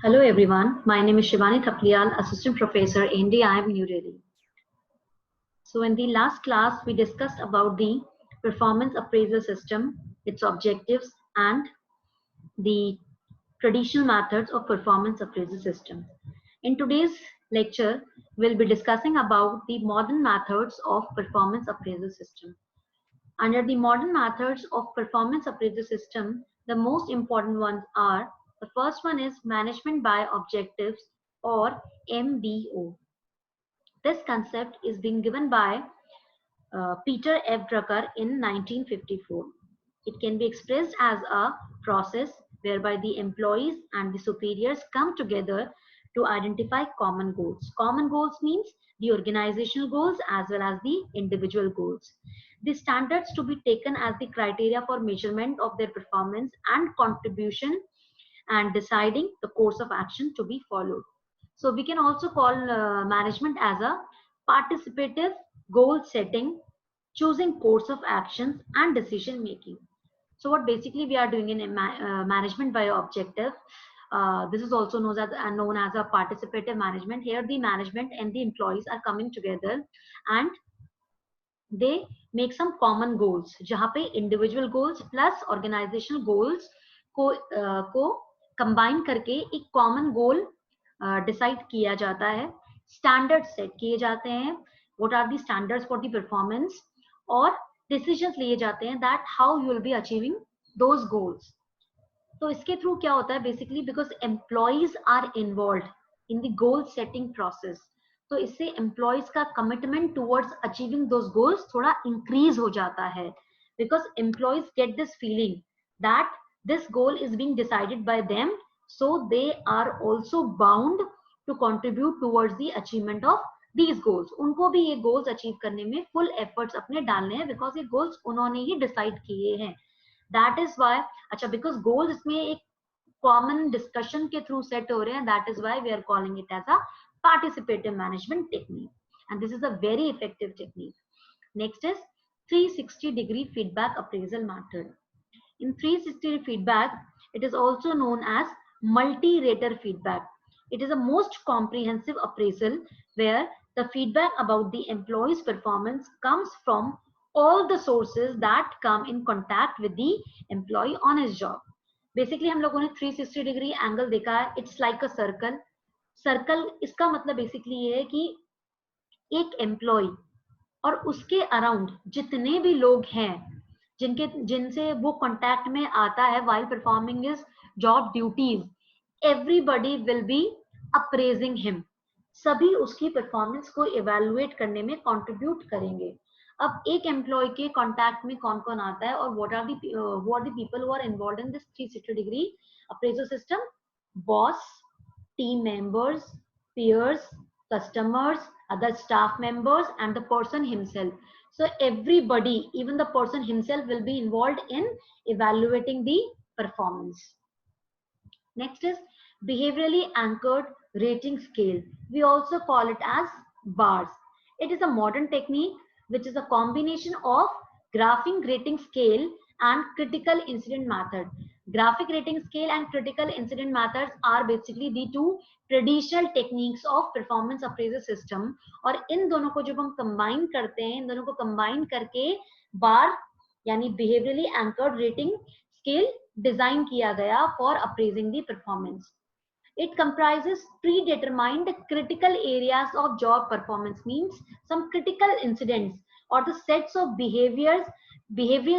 Hello everyone, my name is Shivani Thapliyal, Assistant Professor, NDIM, New Delhi. So in the last class, we discussed about the performance appraisal system, its objectives, and the traditional methods of performance appraisal system. In today's lecture, we'll be discussing about the modern methods of performance appraisal system. Under the modern methods of performance appraisal system, the most important ones are, the first one is management by objectives or MBO. This concept is being given by Peter F. Drucker in 1954. It can be expressed as a process whereby the employees and the superiors come together to identify common goals. Common goals means the organizational goals as well as the individual goals. The standards to be taken as the criteria for measurement of their performance and contribution and deciding the course of action to be followed. So we can also call management as a participative goal setting, choosing course of actions and decision making. So what basically we are doing in management by objective, this is also known as a participative management. Here the management and the employees are coming together and they make some common goals, जहाँ पे individual goals plus organizational goals को combine करके एक common goal decide किया जाता है, standards set किए जाते हैं, what are the standards for the performance, और decisions लिए जाते हैं that how you will be achieving those goals. तो इसके थ्रू क्या होता है basically, because employees are involve in the goal setting process, तो इससे एम्प्लॉयज का commitment towards achieving those goals थोड़ा इंक्रीज हो जाता है, because employees get this feeling that this goal is being decided by them, so they are also bound to contribute towards the achievement of these goals. उनको भी ये goals achieve करने में full efforts अपने डालने हैं, बिकॉज ये goals उन्होंने ही डिसाइड किए हैं. दैट इज वाई, अच्छा, बिकॉज गोल्स इसमें एक कॉमन डिस्कशन के थ्रू सेट हो रहे हैं, that is why we are calling it as a participative management technique, and this is a very effective technique. Next is 360 degree feedback appraisal method. In 360 feedback, it is also known as multi-rater feedback. It is a most comprehensive appraisal where the feedback about the employee's performance comes from all the sources that come in contact with the employee on his job. Basically हम लोगों ने 360 degree angle देखा है. It's like a circle. Circle इसका मतलब basically ये है कि एक एम्प्लॉय और उसके अराउंड जितने भी लोग हैं जिनसे वो कांटेक्ट में आता है while performing his job duties, everybody will be appraising him. सभी उसकी परफॉर्मेंस को इवेलुएट करने में कंट्रीब्यूट करेंगे. अब एक एम्प्लॉय के कांटेक्ट में कौन कौन आता है और what are the people who are involved in this 360 degree appraisal system? Boss, team members, peers, customers, other staff members, and the person himself. So everybody, even the person himself, will be involved in evaluating the performance. Next is behaviorally anchored rating scale. We also call it as BARS. It is a modern technique which is a combination of graphing rating scale and critical incident method. Graphic rating scale and critical incident methods are basically the two traditional techniques of performance appraisal system. और इन दोनों को जब हम combine करते हैं, इन दोनों को combine करके BAR यानी behaviorally anchored rating scale design किया गया for appraising the performance. It comprises predetermined critical areas of job performance, means some critical incidents or the sets of behavioral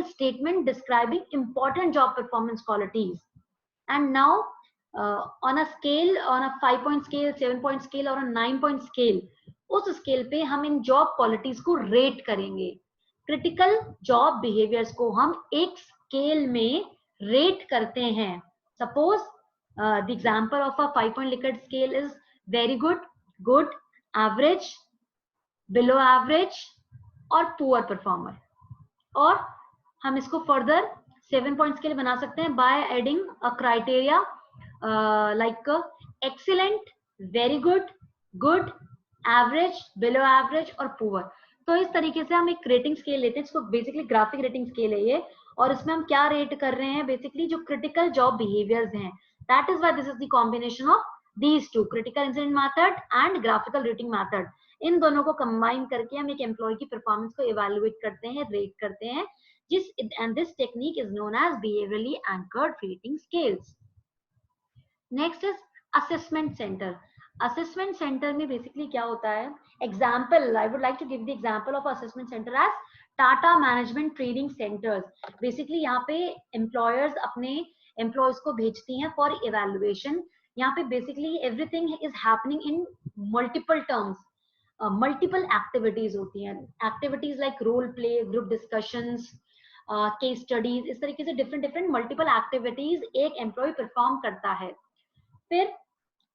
statement describing important job performance qualities. And now on a scale, on a 5-point scale, 7-point scale और a 9-point scale, उस scale पे हम इन job qualities को rate करेंगे. Critical job behaviours को हम एक scale में रेट करते हैं. Suppose the example of a 5-point Likert scale is very good, good, average, below average और poor performer. और हम इसको further 7-point scale बना सकते हैं by adding a criteria like excellent, very good, good, average, below average और poor. तो इस तरीके से हम एक रेटिंग स्केल लेते हैं, इसको बेसिकली ग्राफिक रेटिंग स्केल है ये, और इसमें हम क्या रेट कर रहे हैं, बेसिकली जो क्रिटिकल जॉब बिहेवियर्स हैं. That is why this is the combination of these two, critical incident method and graphical rating method. इन दोनों को कंबाइन करके हम एक एम्प्लॉय की परफॉर्मेंस को इवैल्यूएट करते हैं, रेट करते हैं, जिस and this technique is known as behaviourally anchored rating scales. Next is assessment centre. Assessment centre में बेसिकली क्या होता है, example I would like to give the example of assessment centre as Tata management training centres. Basically यहाँ पे employers अपने employees को भेजती हैं फॉर इवैल्यूएशन. यहाँ पे basically everything is happening in multiple terms, multiple activities होती हैं, activities like role play, group discussions, case studies, इस तरीके से डिफरेंट डिफरेंट मल्टीपल एक्टिविटीज एक एम्प्लॉय परफॉर्म करता है. फिर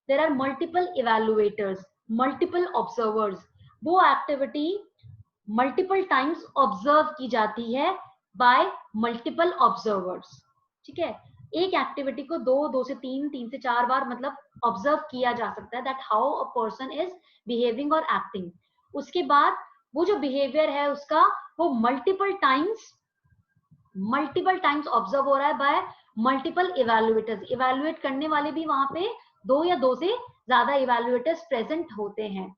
there are multiple evaluators, multiple observers. वो एक्टिविटी मल्टीपल टाइम्स ऑब्जर्व की जाती है बाय मल्टीपल ऑब्जर्वर्स. ठीक है, एक एक्टिविटी को दो से तीन से चार बार मतलब ऑब्जर्व किया जा सकता है, that how a person is behaving और एक्टिंग. उसके बाद वो जो बिहेवियर है उसका वो मल्टीपल टाइम्स ऑब्जर्व हो रहा है बाय मल्टीपल इवैल्यूएटर्स. इवैल्यूएट करने वाले भी वहां पे दो से ज्यादा इवैल्यूएटर्स प्रेजेंट होते हैं.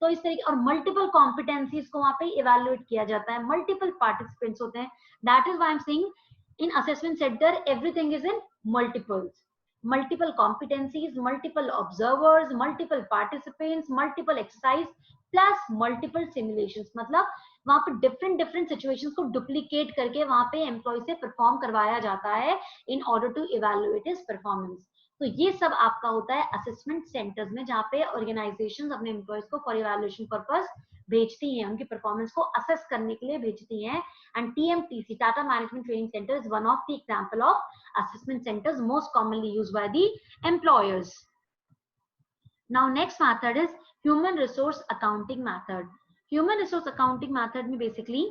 तो इस तरीके, और मल्टीपल कॉम्पिटेंसीज को वहां पे इवैल्यूएट किया जाता है, मल्टीपल पार्टिसिपेंट्स होते हैं. That is why I am saying in assessment center everything is in multiple competencies, multiple observers, multiple participants, multiple exercise plus multiple simulations. मतलब वहां पे डिफरेंट सिचुएशंस को डुप्लीकेट करके वहां पे एम्प्लॉय से परफॉर्म करवाया जाता है in order to evaluate his performance. तो ये सब आपका होता है असेसमेंट सेंटर्स में, जहाँ पे ऑर्गेनाइजेशंस अपने एम्प्लॉयज को फॉर इवैल्यूएशन पर्पस भेजती हैं, उनकी परफॉर्मेंस को असेस करने के लिए भेजती हैं. And TMTC, Tata Management Training Center, is one of the example of assessment centers most commonly used by the employers. Now, next method is human resource accounting method. Human resource accounting method में basically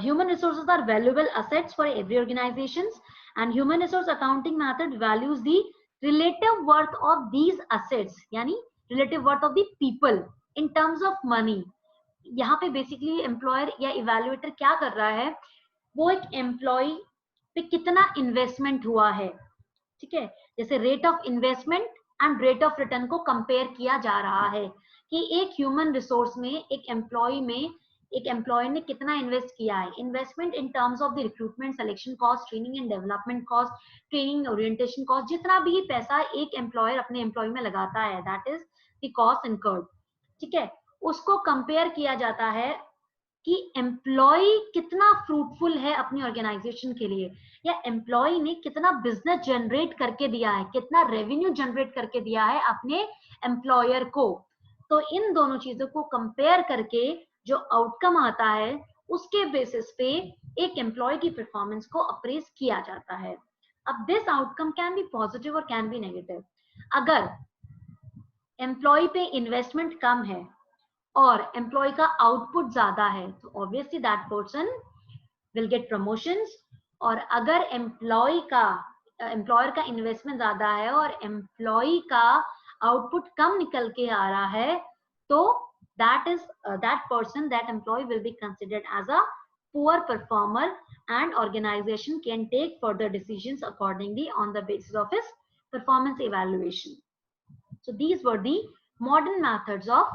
human resources are valuable assets for every organizations, and human resource accounting method values the relative worth of these assets, यानी relative worth of the people in terms of money. यहाँ पे basically employer या evaluator क्या कर रहा है, वो एक एम्प्लॉय पे कितना इन्वेस्टमेंट हुआ है, ठीक है, जैसे rate of investment and rate of return को कंपेयर किया जा रहा है कि एक ह्यूमन रिसोर्स में एक एम्प्लॉय ने कितना इन्वेस्ट किया है. Investment in terms of the recruitment, selection cost, training and development cost, training orientation cost, जितना भी पैसा एक एम्प्लॉयर अपने एम्प्लॉय में लगाता है, that is the cost incurred. ठीक है, उसको कंपेयर किया जाता है कि एम्प्लॉय कितना फ्रूटफुल है अपनी ऑर्गेनाइजेशन के लिए, या एम्प्लॉय ने कितना बिजनेस जनरेट करके दिया है, कितना रेवेन्यू जनरेट करके दिया है अपने एम्प्लॉयर को. तो इन दोनों चीजों को कंपेयर करके जो आउटकम आता है उसके बेसिस पे एक एम्प्लॉय की परफॉर्मेंस को अप्रेज किया जाता है. अब this outcome can be positive और कैन बी नेगेटिव. अगर एम्प्लॉय पे इन्वेस्टमेंट कम है और एम्प्लॉय का आउटपुट ज्यादा है तो obviously that person will get promotions. और अगर एम्प्लॉयर का इन्वेस्टमेंट ज्यादा है और एम्प्लॉय का आउटपुट कम निकल के आ रहा है तो that employ will be considered as a poor performer and organisation can take further decisions accordingly on the basis of his performance evaluation. So these were the modern methods of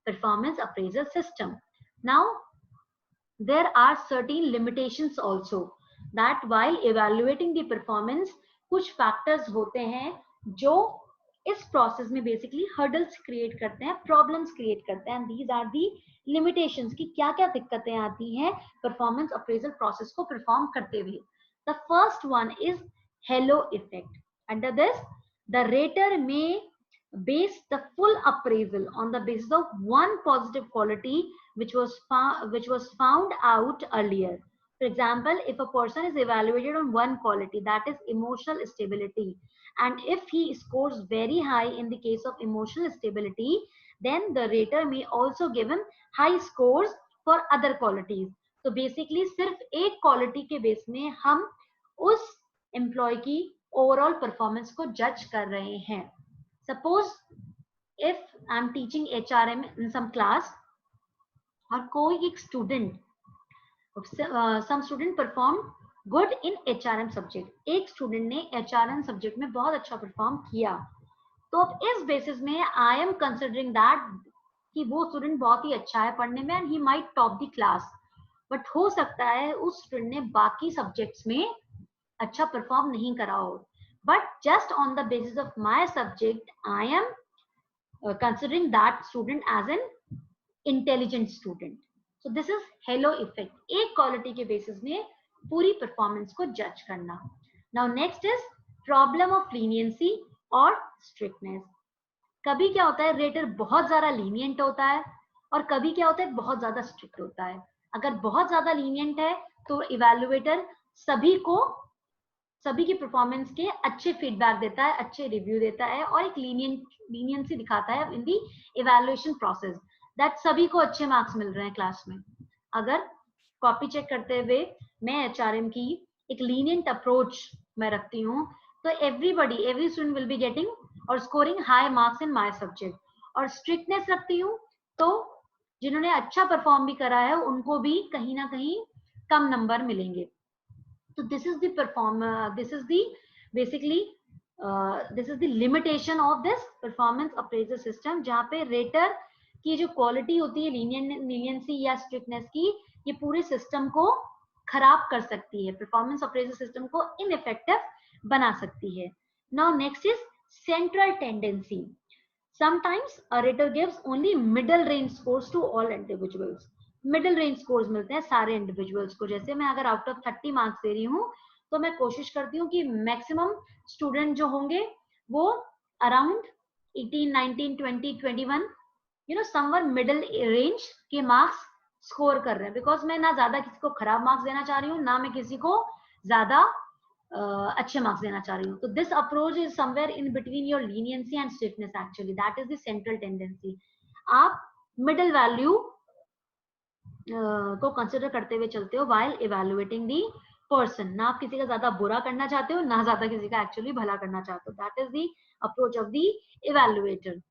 performance appraisal system. Now, there are certain limitations also that while evaluating the performance, कुछ factors होते हैं जो इस process में basically hurdles create करते हैं, problems create करते हैं, and these are the limitations कि क्या-क्या दिक्कतें आती हैं performance appraisal process को perform करते हुए. The first one is halo effect. Under this, the rater may base the full appraisal on the basis of one positive quality which was found out earlier. For example, if a person is evaluated on one quality, that is emotional stability, and if he scores very high in the case of emotional stability, then the rater may also give him high scores for other qualities. So basically सिर्फ एक quality के base में हम उस employee की overall performance को judge कर रहे हैं. Suppose if I'm teaching HRM in some class और कोई एक student some student perform good in HRM subject, एक स्टूडेंट ने HRM सब्जेक्ट में बहुत अच्छा परफॉर्म किया, तो अब इस बेसिस में आई एम कंसिडरिंग दैट कि वो स्टूडेंट बहुत ही अच्छा है पढ़ने में and he might top the class, but हो सकता है उस स्टूडेंट ने बाकी सब्जेक्ट्स में अच्छा परफॉर्म नहीं करा हो, but just on the basis of my subject I am considering that student as an intelligent student. So this is hello effect, एक क्वालिटी के बेसिस में पूरी परफॉर्मेंस को जज करना. Now next is problem of leniency और strictness. कभी क्या होता है, रेटर बहुत ज्यादा लीनियंट होता है और कभी क्या होता है बहुत ज्यादा स्ट्रिक्ट होता है. अगर बहुत ज्यादा लीनियंट है तो इवैल्यूएटर सभी की परफॉर्मेंस के अच्छे फीडबैक देता है, अच्छे रिव्यू देता है और एक लीनियंसी दिखाता है इन दी इवैल्यूएशन प्रोसेस, दैट सभी को अच्छे मार्क्स मिल रहे हैं क्लास में. अगर कॉपी चेक करते हुए मैं HRM की एक लीनियंट अप्रोच मैं रखती हूँ तो every student will be getting और scoring high marks in my subject. और स्ट्रिक्टनेस रखती हूँ तो जिन्होंने अच्छा परफॉर्म भी करा है उनको भी कहीं ना कहीं कम नंबर मिलेंगे. So this is the this is the limitation of this performance appraisal system, जहाँ पे रेटर की जो क्वालिटी होती है लीनियंसी या स्ट्रिक्टनेस की, ये पूरे सिस्टम को खराब कर सकती है, परफॉर्मेंस अप्रेजल सिस्टम को इनइफेक्टिव बना सकती है. Now next is central tendency. Sometimes a rater gives only middle range scores to all individuals. Middle range scores मिलते हैं सारे इंडिविजुअल्स को. जैसे मैं अगर आउट ऑफ 30 मार्क्स दे रही हूँ तो मैं कोशिश करती हूँ कि मैक्सिमम स्टूडेंट जो होंगे वो अराउंड 18, 19, 20, 21 समवर मिडिल रेंज के मार्क्स स्कोर कर रहे हैं, बिकॉज मैं ना ज्यादा किसी को खराब मार्क्स देना चाह रही हूँ ना मैं किसी को ज्यादा अच्छे मार्क्स देना चाह रही हूँ. तो this approach is somewhere in between your leniency and strictness. Actually that is the central tendency. आप मिडिल वैल्यू को कंसिडर करते हुए चलते हो while evaluating the person. ना आप किसी का ज्यादा बुरा करना चाहते हो ना ज्यादा किसी का एक्चुअली भला करना चाहते हो. That is the approach of the evaluator.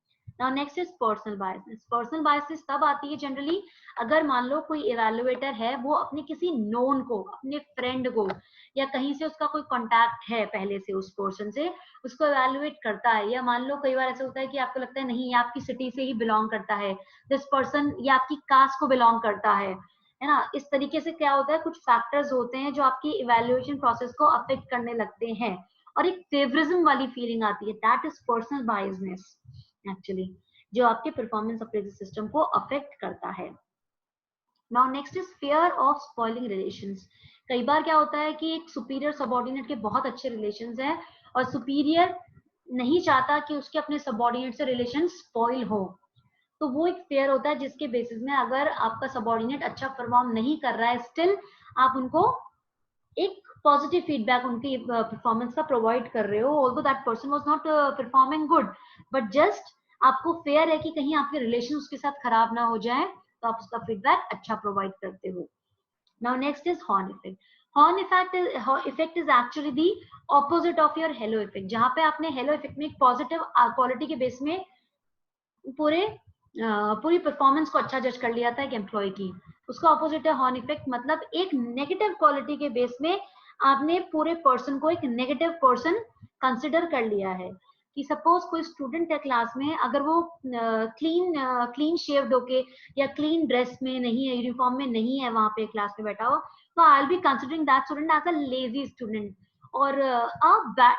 Now next is personal biasness. Personal biasness तब आती है जनरली अगर मान लो कोई इवैल्यूएटर है वो अपने किसी नोन को, अपने फ्रेंड को या कहीं से उसका कोई कांटेक्ट है पहले से उस पर्सन से, उसको इवैल्यूएट करता है. या मान लो कई बार ऐसा होता है कि आपको लगता है नहीं ये आपकी सिटी से ही बिलोंग करता है, दिस पर्सन ये आपकी कास्ट को बिलोंग करता है ना. इस तरीके से क्या होता है, कुछ फैक्टर्स होते हैं जो आपकी इवैल्यूएशन प्रोसेस को अफेक्ट करने लगते हैं और एक फेवरिज्म वाली फीलिंग आती है. That is personal biasness actually, जो आपके परफॉर्मेंस अप्रेजल सिस्टम को अफेक्ट करता है. Now next is fear of spoiling relations. कई बार क्या होता है कि एक सुपीरियर सबऑर्डिनेट के बहुत अच्छे रिलेशंस हैं और सुपीरियर नहीं चाहता कि उसके अपने सबऑर्डिनेट से रिलेशन स्पॉइल हो, तो वो एक फेयर होता है जिसके बेसिस में अगर आपका सबऑर्डिनेट अच्छा परफॉर्म नहीं कर रहा है स्टिल आप उनको एक पॉजिटिव फीडबैक उनकी परफॉर्मेंस का प्रोवाइड कर रहे हो, although that person was not performing good, but just आपको फेयर है कि कहीं आपके रिलेशन उसके साथ खराब ना हो जाए तो आप उसका फीडबैक अच्छा प्रोवाइड करते हो. Now next is horn effect. Horn effect is actually the opposite of your hello effect. जहां पे आपने हेलो इफेक्ट में एक पॉजिटिव क्वालिटी के बेस में पूरी परफॉर्मेंस को अच्छा जज कर लिया था एक एम्प्लॉय की, उसका ऑपोजिट है हॉर्न इफेक्ट. मतलब एक नेगेटिव क्वालिटी के बेस में आपने पूरे पर्सन को एक नेगेटिव पर्सन कंसिडर कर लिया है. कि सपोज कोई स्टूडेंट है क्लास में, अगर वो क्लीन शेव्ड होके या क्लीन ड्रेस में नहीं है, यूनिफॉर्म में नहीं है वहां पे क्लास में बैठा हो, तो I will be considering that student as a lazy student और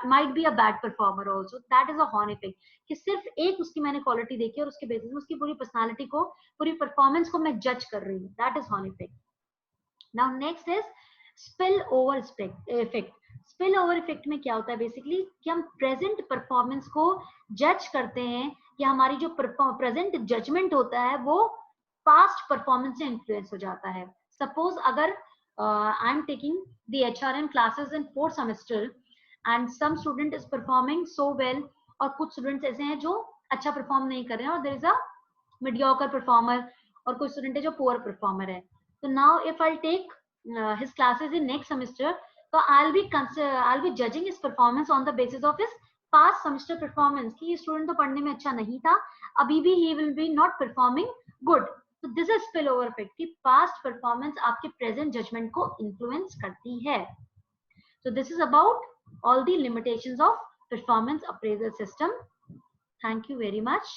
might be a bad performer also. That is a horn effect कि सिर्फ एक उसकी मैंने क्वालिटी देखी और उसके बेसिस में उसकी पूरी पर्सनालिटी को, पूरी परफॉर्मेंस को मैं जज कर रही हूँ. That is horn effect. Now next is spill over effect. Spill over effect में क्या होता है बेसिकली कि हम प्रेजेंट परफॉर्मेंस को जज करते हैं कि हमारी जो प्रेजेंट जजमेंट होता है वो पास्ट परफॉर्मेंस से इन्फ्लुएंस हो जाता है. सपोज अगर I am taking the HRM classes in 4th semester and some student is performing so well और कुछ स्टूडेंट्स ऐसे हैं जो अच्छा परफॉर्म नहीं कर रहे हैं और there is a mediocre performer और कोई स्टूडेंट है जो पुअर परफॉर्मर है. तो now if I take his classes in next semester, so I'll be judging his performance on the basis of his past semester performance कि student तो पढ़ने में अच्छा नहीं था, अभी भी he will be not performing good. तो this is spill over effect की पास्ट परफॉर्मेंस आपके प्रेजेंट जजमेंट को इन्फ्लुएंस करती है. So this is about all the limitations of performance appraisal system. Thank you very much.